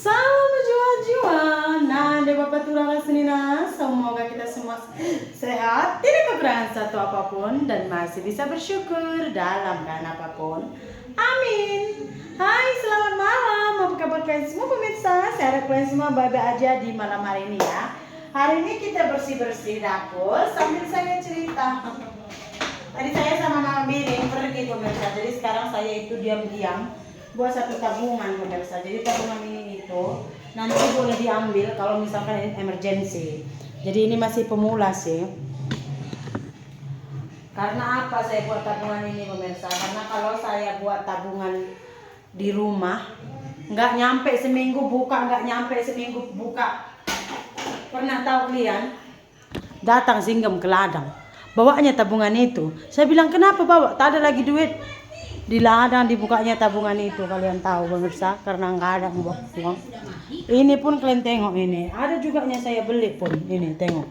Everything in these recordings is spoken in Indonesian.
Salam berjuang-juang. Nah, de Bapak Turara Senina, semoga kita semua sehat, tidak kekurangan satu apapun, dan masih bisa bersyukur dalam keadaan apapun. Amin. Hai, selamat malam. Apa kabar kalian semua pemirsa? Saya harap kalian semua baik-baik aja di malam hari ini ya. Hari ini kita bersih-bersih dapur sambil saya cerita. Tadi saya sama Mama Biring pergi pemirsa, jadi sekarang saya itu diam-diam buat satu tabungan pemirsa. Jadi tabungan ini itu nanti boleh diambil kalau misalkan emergency. Jadi ini masih pemula sih. Karena apa saya buat tabungan ini pemirsa? Karena kalau saya buat tabungan di rumah nggak nyampe seminggu buka, nggak nyampe seminggu buka. Pernah tahu kalian? Datang singgem ke ladang, bawanya tabungan itu. Saya bilang kenapa bawa? Tak ada lagi duit. Di ladang dibukanya tabungan itu, kalian tahu pemirsa, karena nggak ada uang. Ini pun kalian tengok ini, ada juga nya saya beli pun ini, tengok.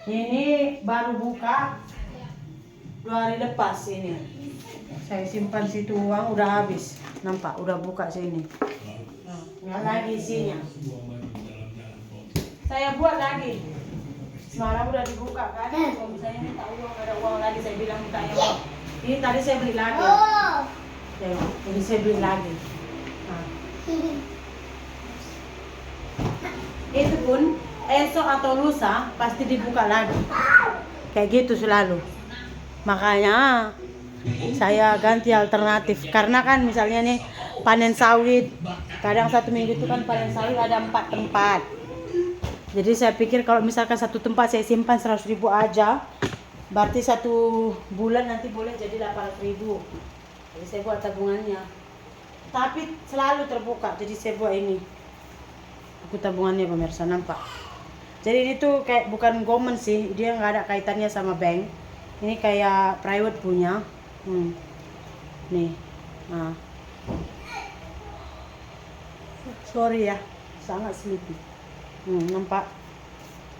Ini baru buka 2 hari lepas ini. Saya simpan situ uang udah habis, nampak udah buka sini. Nggak lagi isinya. Saya buat lagi. Semalam udah dibuka kan, kalau misalnya minta uang, ada uang lagi, saya bilang minta uang. Ini tadi saya beli lagi. Ini saya beli lagi. Nah. Itu pun esok atau lusa pasti dibuka lagi. Kayak gitu selalu. Makanya saya ganti alternatif. Karena kan misalnya nih panen sawit, kadang 1 minggu itu kan panen sawit ada 4 tempat. Jadi saya pikir kalau misalkan satu tempat saya simpan 100.000 aja, berarti 1 bulan nanti boleh jadi 800.000. Jadi saya buat tabungannya. Tapi selalu terbuka. Jadi saya buat ini. Aku tabungannya pemirsa, nampak. Jadi ini tuh kayak bukan government sih. Dia nggak ada kaitannya sama bank. Ini kayak private punya. Nih. Nah. Sorry ya. Sangat sleepy. Nampak.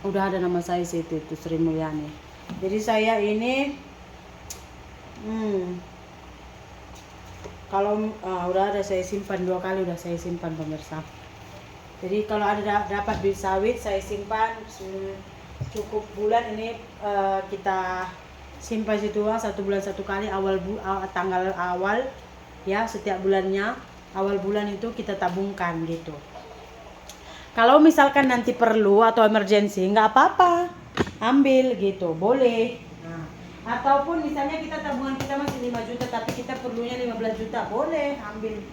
Udah ada nama saya situ, itu Sri Mulyani. Jadi saya ini kalau udah ada saya simpan 2 kali, udah saya simpan pemirsa. Jadi kalau ada dapat duit sawit saya simpan cukup bulan ini, kita simpan situ uang 1 bulan 1 kali tanggal awal ya, setiap bulannya awal bulan itu kita tabungkan gitu. Kalau misalkan nanti perlu atau emergency nggak apa-apa, ambil gitu, boleh. Nah, ataupun misalnya kita tabungan kita masih 5 juta tapi kita perlunya 15 juta, boleh ambil.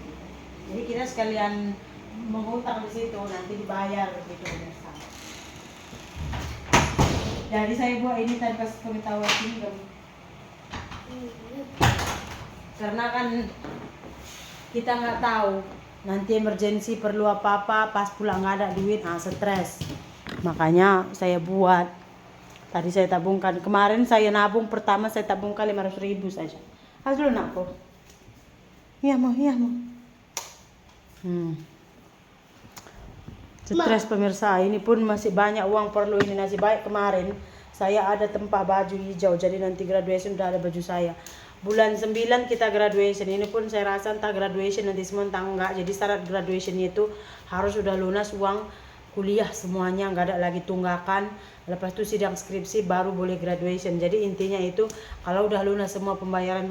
Jadi kita sekalian menghutang di situ, nanti dibayar gitu. Jadi saya buat ini tanpa pengetahuan singgem. Karena kan kita nggak tahu nanti emergency perlu apa-apa, pas pulang nggak ada duit, stres. Makanya saya buat. Tadi saya tabungkan. Kemarin saya nabung pertama saya tabungkan 500.000 saja. Harus dulu nak kok. Iya mau. Stres pemirsa. Ini pun masih banyak uang perlu ini. Nasi baik kemarin saya ada tempah baju hijau. Jadi nanti graduation udah ada baju saya. Bulan 9 kita graduation. Ini pun saya rasa entah graduation nanti semua entah enggak. Jadi syarat graduationnya itu harus sudah lunas uang kuliah semuanya, nggak ada lagi tunggakan. Lepas itu sidang skripsi baru boleh graduation. Jadi intinya itu kalau udah lunas semua pembayaran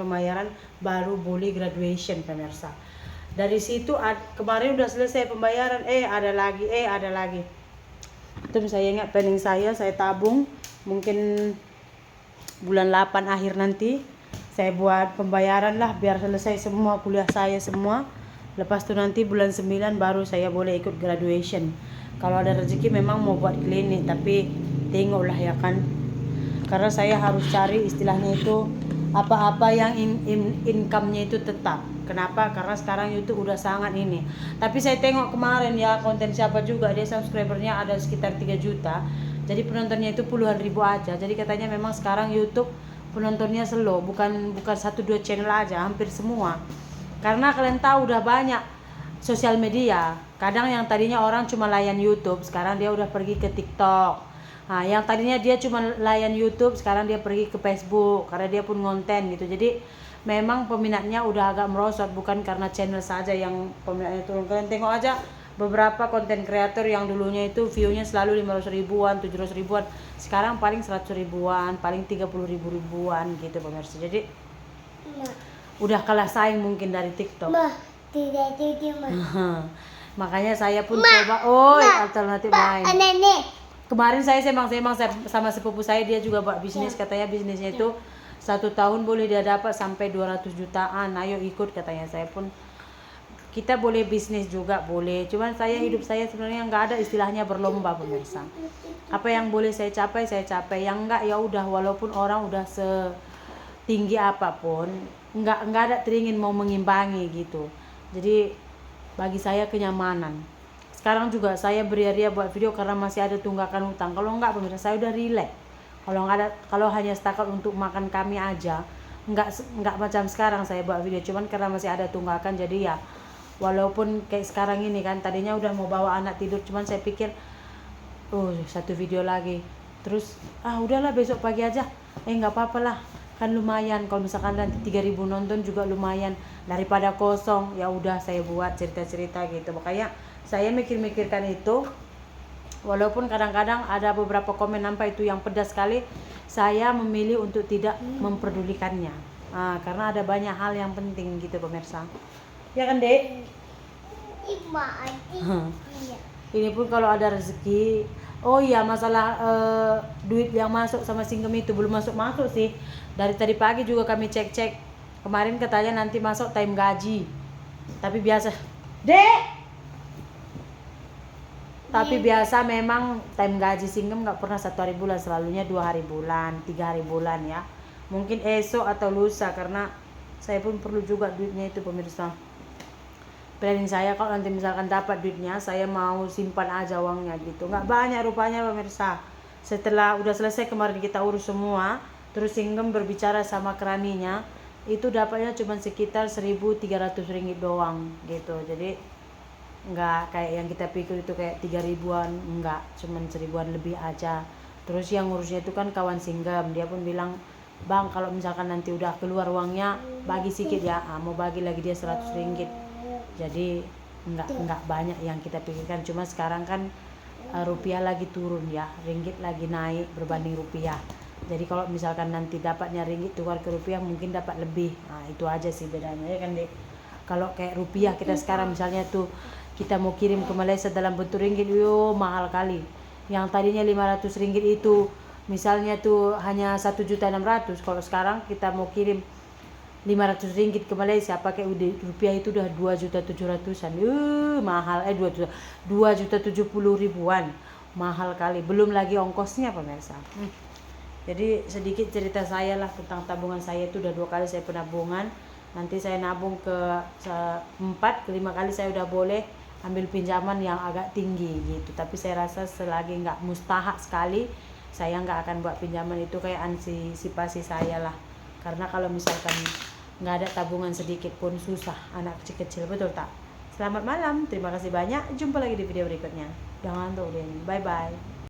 baru boleh graduation pemirsa. Dari situ kemarin udah selesai pembayaran, ada lagi. Itu saya ingat planning saya tabung mungkin bulan 8 akhir nanti saya buat pembayaran lah biar selesai semua kuliah saya semua. Lepas itu nanti bulan 9 baru saya boleh ikut graduation. Kalau ada rezeki memang mau buat klinik, tapi tengoklah ya kan. Karena saya harus cari istilahnya itu apa-apa yang income-nya itu tetap. Kenapa? Karena sekarang YouTube udah sangat ini. Tapi saya tengok kemarin ya konten siapa juga, dia subscribernya ada sekitar 3 juta. Jadi penontonnya itu puluhan ribu aja. Jadi katanya memang sekarang YouTube penontonnya slow, bukan 1-2 channel aja, hampir semua. Karena kalian tahu udah banyak sosial media. Kadang yang tadinya orang cuma layan YouTube, sekarang dia udah pergi ke TikTok. Nah, yang tadinya dia cuma layan YouTube, sekarang dia pergi ke Facebook karena dia pun konten gitu. Jadi memang peminatnya udah agak merosot, bukan karena channel saja yang peminatnya turun. Kalian tengok aja beberapa konten kreator yang dulunya itu view-nya selalu 500 ribuan, 700 ribuan, sekarang paling 100 ribuan, paling 30 ribuan gitu pemirsa. Jadi udah kalah saing mungkin dari TikTok. Tidak tidur Makanya saya pun coba alternatif lain. Kemarin saya semang sama sepupu saya, dia juga buat bisnis, katanya bisnisnya itu 1 tahun boleh dia dapat sampai 200 jutaan. Ayo ikut katanya. Saya pun, kita boleh bisnis juga boleh, cuman hidup saya sebenarnya nggak ada istilahnya berlomba pemirsa. Apa yang boleh saya capai, yang enggak ya udah, walaupun orang udah setinggi apapun, nggak ada teringin mau mengimbangi gitu. Jadi bagi saya kenyamanan. Sekarang juga saya beria-ria buat video karena masih ada tunggakan hutang. Kalau enggak pemirsa, saya udah relax. Kalau hanya setakat untuk makan kami aja, enggak macam sekarang saya buat video, cuman karena masih ada tunggakan. Jadi ya walaupun kayak sekarang ini kan, tadinya udah mau bawa anak tidur, cuman saya pikir satu video lagi, terus udahlah besok pagi aja, nggak apa-apa lah, kan lumayan kalau misalkan nanti 3.000 nonton juga lumayan, daripada kosong. Ya udah saya buat cerita-cerita gitu. Makanya saya mikir-mikirkan itu, walaupun kadang-kadang ada beberapa komen nampak itu yang pedas sekali, saya memilih untuk tidak memperdulikannya, karena ada banyak hal yang penting gitu pemirsa. Ya kan Dek? Ini pun kalau ada rezeki. Oh iya, masalah duit yang masuk sama Singgem itu belum masuk sih. Dari tadi pagi juga kami cek. Kemarin katanya nanti masuk time gaji. Tapi biasa, Dek. Tapi biasa memang time gaji Singgem nggak pernah 1 hari bulan, selalunya 2 hari bulan, 3 hari bulan ya. Mungkin esok atau lusa, karena saya pun perlu juga duitnya itu pemirsa. Planning saya kalau nanti misalkan dapat duitnya, saya mau simpan aja uangnya gitu. Nggak banyak rupanya pemirsa. Setelah udah selesai kemarin kita urus semua, terus Singgem berbicara sama keraninya, itu dapatnya cuma sekitar 1.300 ringgit doang gitu. Jadi nggak kayak yang kita pikir itu kayak 3 ribuan, enggak, cuma 1.000-an lebih aja. Terus yang ngurusnya itu kan kawan Singgem, dia pun bilang, Bang kalau misalkan nanti udah keluar uangnya, bagi sedikit ya, mau bagi lagi dia 100 ringgit. Jadi enggak banyak yang kita pikirkan. Cuma sekarang kan rupiah lagi turun ya, ringgit lagi naik berbanding rupiah. Jadi kalau misalkan nanti dapatnya ringgit tukar ke rupiah, mungkin dapat lebih. Itu aja sih bedanya ya kan Dek. Kalau kayak rupiah kita sekarang misalnya tuh kita mau kirim ke Malaysia dalam bentuk ringgit, mahal kali. Yang tadinya 500 ringgit itu misalnya tuh hanya 1.600.000, kalau sekarang kita mau kirim 500 ringgit ke Malaysia pakai rupiah itu udah 2.700.000-an. Mahal, 2.070.000-an. Mahal kali, belum lagi ongkosnya pemirsa. Jadi sedikit cerita saya lah tentang tabungan saya itu. Udah 2 kali saya penabungan. Nanti saya nabung ke 4 ke 5 kali saya udah boleh ambil pinjaman yang agak tinggi gitu. Tapi saya rasa selagi nggak mustahak sekali, saya nggak akan buat pinjaman. Itu kayak antisipasi saya lah. Karena kalau misalkan nggak ada tabungan sedikit pun susah anak kecil-kecil, betul tak? Selamat malam, terima kasih banyak, jumpa lagi di video berikutnya. Jangan tuh, bye bye.